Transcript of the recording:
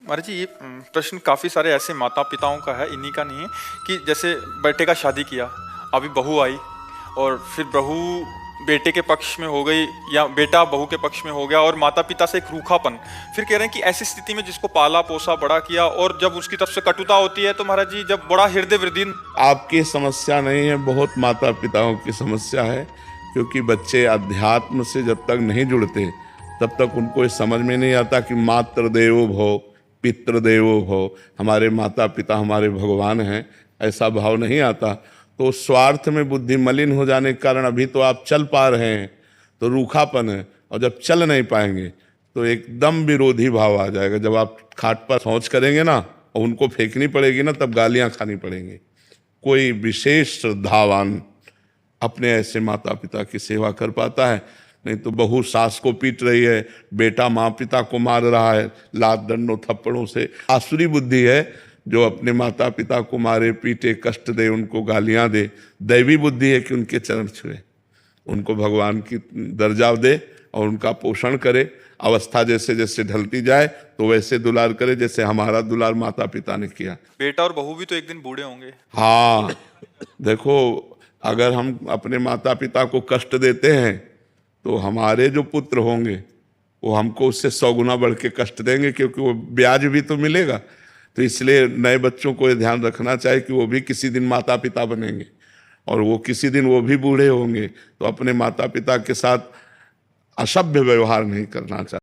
महाराज जी, ये प्रश्न काफ़ी सारे ऐसे माता पिताओं का है, इन्हीं का नहीं है, कि जैसे बेटे का शादी किया, अभी बहू आई और फिर बहू बेटे के पक्ष में हो गई या बेटा बहू के पक्ष में हो गया और माता पिता से एक रूखापन। फिर कह रहे हैं कि ऐसी स्थिति में जिसको पाला पोसा बड़ा किया और जब उसकी तरफ से कटुता होती है तो महाराज जी जब बड़ा हृदय वृदीन। आपकी समस्या नहीं है, बहुत माता पिताओं की समस्या है। क्योंकि बच्चे अध्यात्म से जब तक नहीं जुड़ते तब तक उनको ये समझ में नहीं आता कि मातृ देवो भव पितृदेवो भव, हमारे माता पिता हमारे भगवान हैं, ऐसा भाव नहीं आता। तो स्वार्थ में बुद्धि मलिन हो जाने के कारण अभी तो आप चल पा रहे हैं तो रूखापन है, और जब चल नहीं पाएंगे तो एकदम विरोधी भाव आ जाएगा। जब आप खाट पर शौच करेंगे ना और उनको फेंकनी पड़ेगी ना, तब गालियां खानी पड़ेंगी। कोई विशेष श्रद्धावान अपने ऐसे माता पिता की सेवा कर पाता है। नहीं तो बहू सास को पीट रही है, बेटा माँ पिता को मार रहा है लात डंडों थप्पड़ों से। आसुरी बुद्धि है जो अपने माता पिता को मारे पीटे कष्ट दे, उनको गालियां दे। दैवी बुद्धि है कि उनके चरण छुए, उनको भगवान की दर्जा दे और उनका पोषण करे। अवस्था जैसे जैसे ढलती जाए तो वैसे दुलार करे जैसे हमारा दुलार माता पिता ने किया। बेटा और बहू भी तो एक दिन बूढ़े होंगे। हाँ, देखो, अगर हम अपने माता पिता को कष्ट देते हैं तो हमारे जो पुत्र होंगे वो हमको उससे 100 गुना बढ़ के कष्ट देंगे, क्योंकि वो ब्याज भी तो मिलेगा। तो इसलिए नए बच्चों को ये ध्यान रखना चाहिए कि वो भी किसी दिन माता पिता बनेंगे और वो किसी दिन वो भी बूढ़े होंगे। तो अपने माता पिता के साथ असभ्य व्यवहार नहीं करना चाहिए।